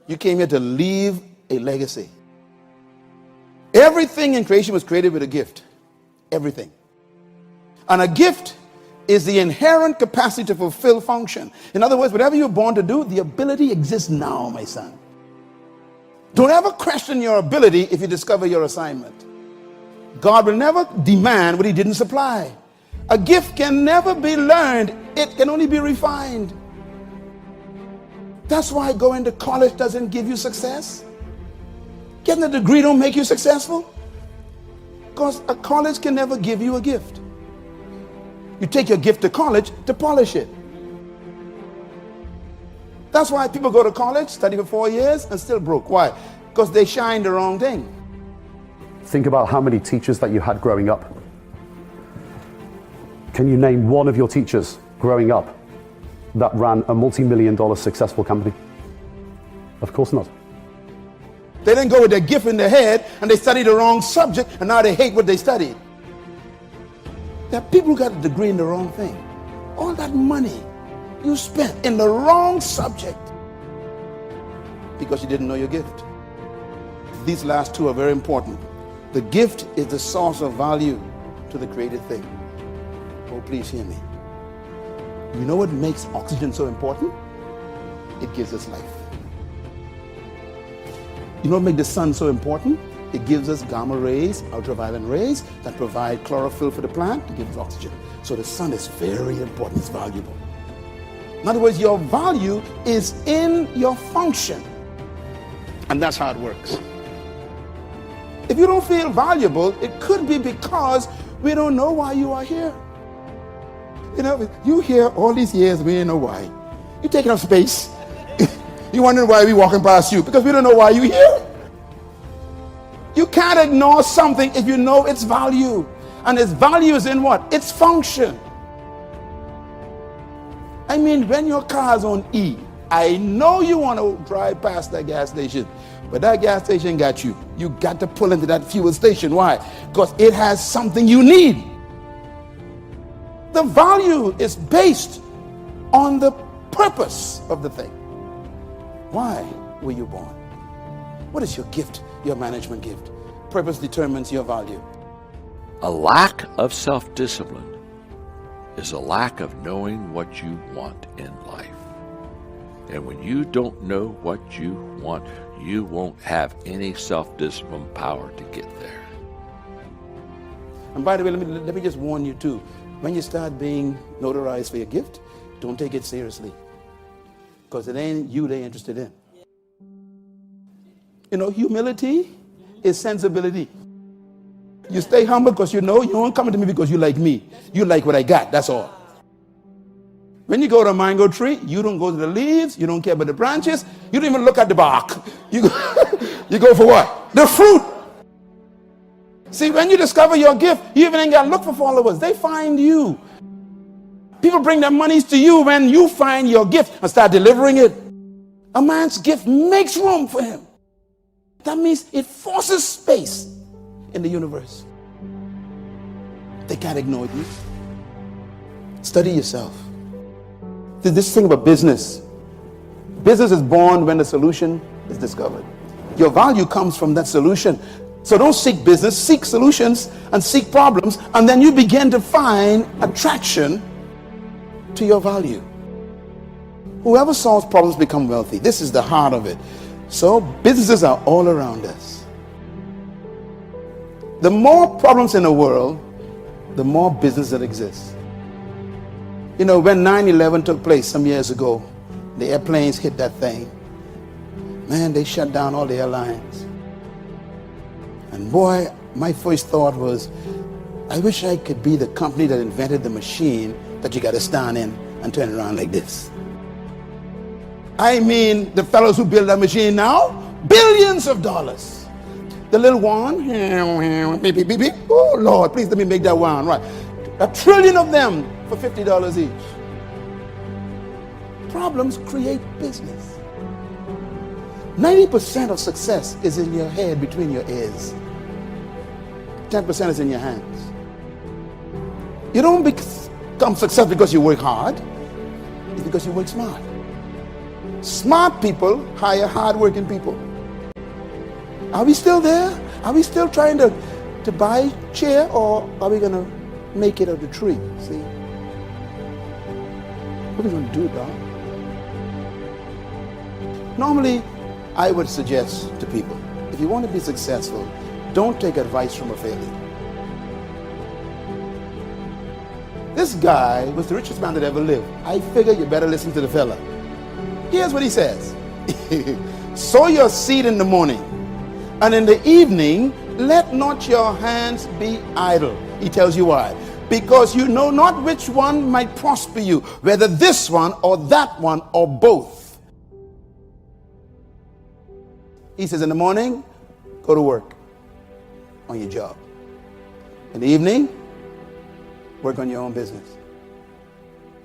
You came here to leave a legacy. Everything in creation was created with a gift. Everything. And a gift is the inherent capacity to fulfill function. In other words, whatever you're born to do, the ability exists now, my son. Don't ever question your ability if you discover your assignment. God will never demand what he didn't supply. A gift can never be learned. It can only be refined. That's why going to college doesn't give you success. Getting a degree don't make you successful. Because a college can never give you a gift. You take your gift to college to polish it. That's why people go to college, study for 4 years, and still broke. Why? Because they shine the wrong thing. Think about how many teachers that you had growing up. Can you name one of your teachers growing up that ran a multi-million-dollar successful company? Of course not. They didn't go with their gift in their head and they studied the wrong subject and now they hate what they studied. There are people who got a degree in the wrong thing. All that money you spent in the wrong subject because you didn't know your gift. These last two are very important. The gift is the source of value to the created thing. Oh, please hear me. You know what makes oxygen so important? It gives us life. You know what makes the sun so important? It gives us gamma rays, ultraviolet rays that provide chlorophyll for the plant to give us oxygen. So the sun is very important, it's valuable. In other words, your value is in your function. And that's how it works. If you don't feel valuable, it could be because we don't know why you are here. You know, you here all these years, we didn't know why. You're taking up space. You're wondering why we're walking past you, because we don't know why you're here. You can't ignore something if you know its value. And its value is in what? Its function. I mean, when your car's on E, I know you want to drive past that gas station, but that gas station got you. You got to pull into that fuel station. Why? Because it has something you need. The value is based on the purpose of the thing. Why were you born? What is your gift, your management gift? Purpose determines your value. A lack of self-discipline is a lack of knowing what you want in life. And when you don't know what you want, you won't have any self-discipline power to get there. And by the way, let me just warn you too. When you start being notarized for your gift, don't take it seriously. Because it ain't you they're interested in. You know, humility is sensibility. You stay humble because you know you don't come to me because you like me. You like what I got, that's all. When you go to a mango tree, you don't go to the leaves, you don't care about the branches, you don't even look at the bark. You go for what? The fruit. See, when you discover your gift, you even ain't got to look for followers. They find you. People bring their monies to you when you find your gift and start delivering it. A man's gift makes room for him. That means it forces space in the universe. They can't ignore you. Study yourself. This thing about business. Business is born when the solution is discovered. Your value comes from that solution. So don't seek business, seek solutions and seek problems, and then you begin to find attraction to your value. Whoever solves problems become wealthy. This is the heart of it. So businesses are all around us. The more problems in the world, the more business that exists. You know, when 9/11 took place some years ago, the airplanes hit that thing. Man, they shut down all the airlines. And boy, my first thought was, I wish I could be the company that invented the machine that you got to stand in and turn around like this. I mean, the fellows who build that machine now, billions of dollars. The little one, beep, beep, beep, beep. Oh Lord, please let me make that one right. 1 trillion of them for $50 each. Problems create business. 90% of success is in your head, between your ears. 10% is in your hands. You don't become successful because you work hard. It's because you work smart. Smart people hire hard-working people. Are we still there? Are we still trying to buy chair, or are we going to make it of the tree? See? What are we going to do, dog? Normally, I would suggest to people, if you want to be successful, don't take advice from a failure. This guy was the richest man that ever lived. I figure you better listen to the fella. Here's what he says. Sow your seed in the morning, and in the evening, let not your hands be idle. He tells you why. Because you know not which one might prosper you, whether this one or that one or both. He says in the morning, go to work on your job. In the evening, work on your own business.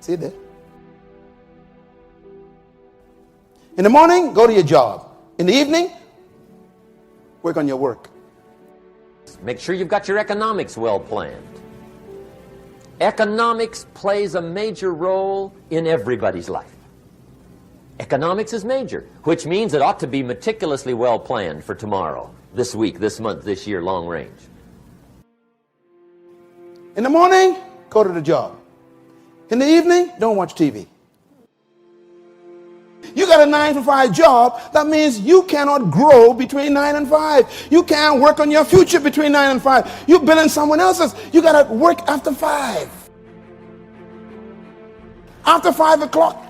See there? In the morning, go to your job. In the evening, work on your work. Make sure you've got your economics well planned. Economics plays a major role in everybody's life. Economics is major, which means it ought to be meticulously well planned for tomorrow, this week, this month, this year, long range. In the morning, go to the job. In the evening, don't watch TV. You got a 9-to-5 job. That means you cannot grow between 9 and 5. You can't work on your future between 9 and 5. You're building someone else's. You got to work after 5. After 5 o'clock,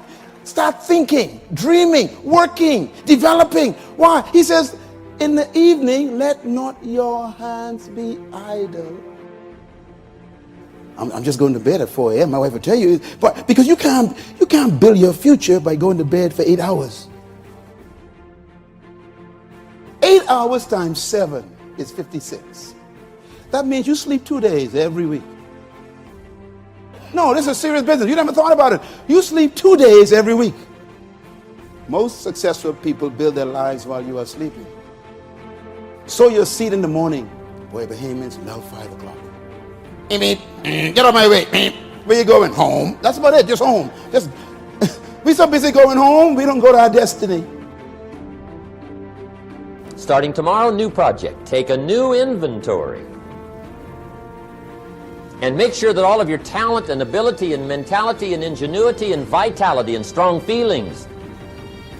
start thinking, dreaming, working, developing. Why? He says, in the evening, let not your hands be idle. I'm just going to bed at 4 a.m. My wife will tell you, but because you can't build your future by going to bed for 8 hours. 8 hours times 7 is 56. That means you sleep 2 days every week. No, this is serious business. You never thought about it. You sleep 2 days every week. Most successful people build their lives while you are sleeping. Sow your seed in the morning. Boy, Bahamians love 5 o'clock. Get out of my way. Where you going? Home. That's about it. Just home. We're so busy going home, we don't go to our destiny. Starting tomorrow, new project. Take a new inventory. And make sure that all of your talent and ability and mentality and ingenuity and vitality and strong feelings,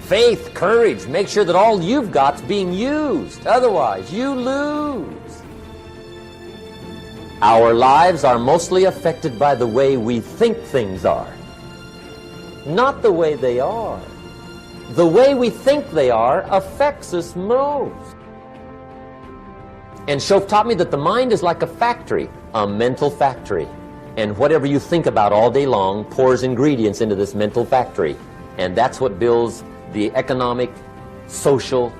faith, courage, make sure that all you've got's being used. Otherwise, you lose. Our lives are mostly affected by the way we think things are, not the way they are. The way we think they are affects us most. And Shoaff taught me that the mind is like a factory, a mental factory. And whatever you think about all day long pours ingredients into this mental factory. And that's what builds the economic, social,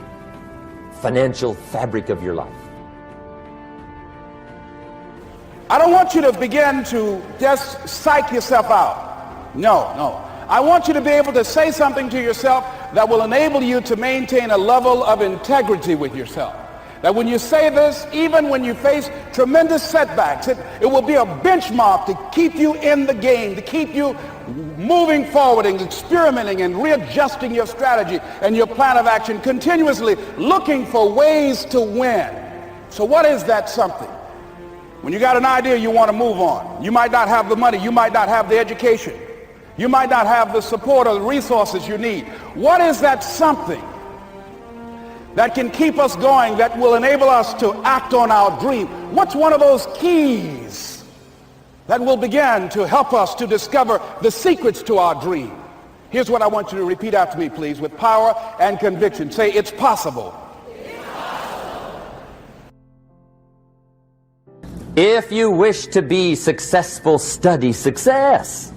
financial fabric of your life. I don't want you to begin to just psych yourself out. No. I want you to be able to say something to yourself that will enable you to maintain a level of integrity with yourself. That when you say this, even when you face tremendous setbacks, it will be a benchmark to keep you in the game, to keep you moving forward and experimenting and readjusting your strategy and your plan of action, continuously looking for ways to win. So what is that something? When you got an idea you want to move on, you might not have the money, you might not have the education, you might not have the support or the resources you need. What is that something that can keep us going, that will enable us to act on our dream? What's one of those keys that will begin to help us to discover the secrets to our dream? Here's what I want you to repeat after me, please, with power and conviction. Say, it's possible. If you wish to be successful, study success.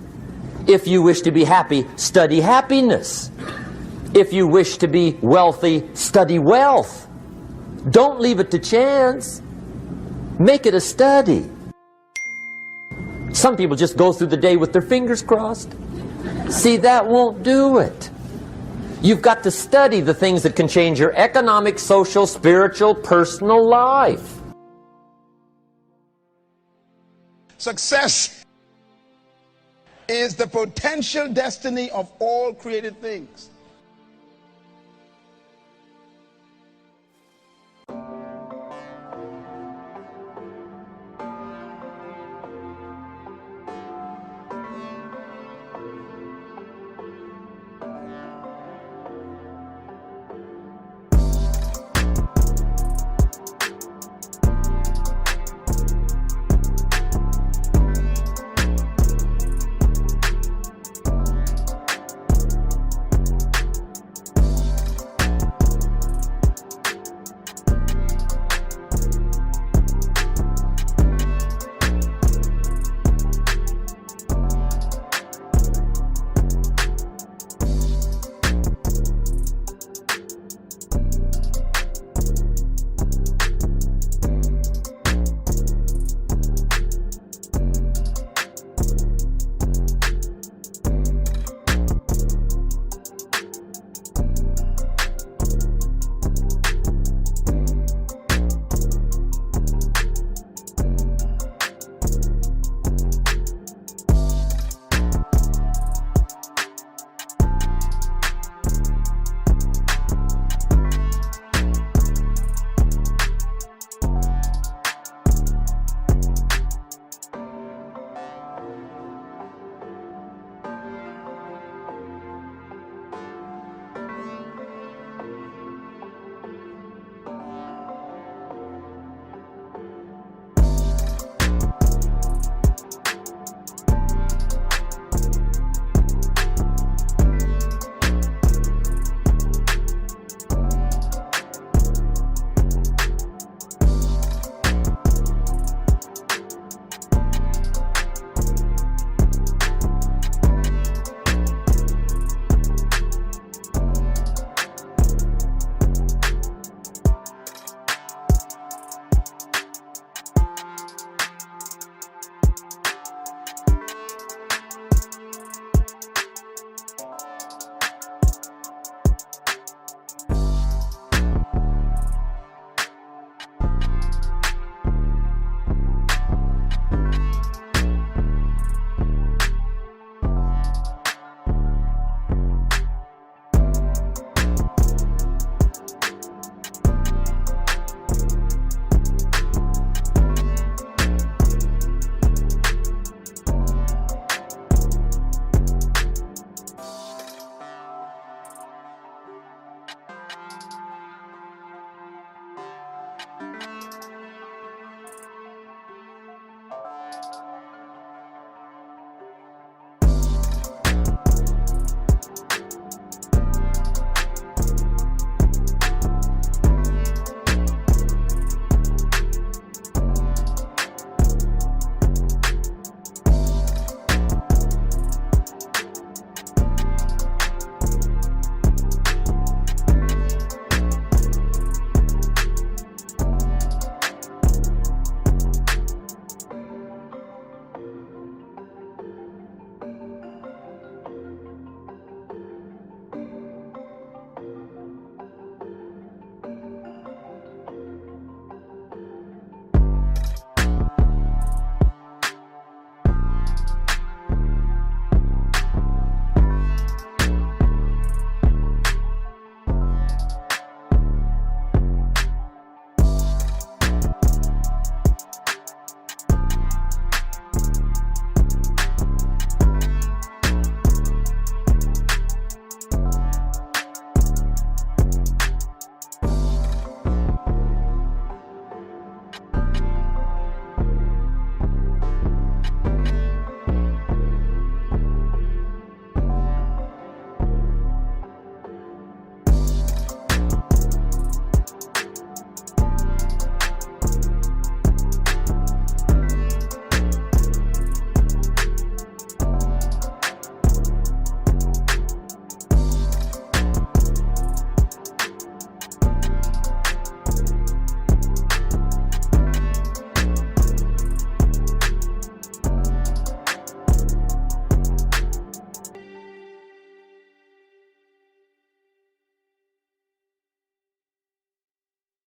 If you wish to be happy, study happiness. If you wish to be wealthy, study wealth. Don't leave it to chance. Make it a study. Some people just go through the day with their fingers crossed. See, that won't do it. You've got to study the things that can change your economic, social, spiritual, personal life. Success is the potential destiny of all created things.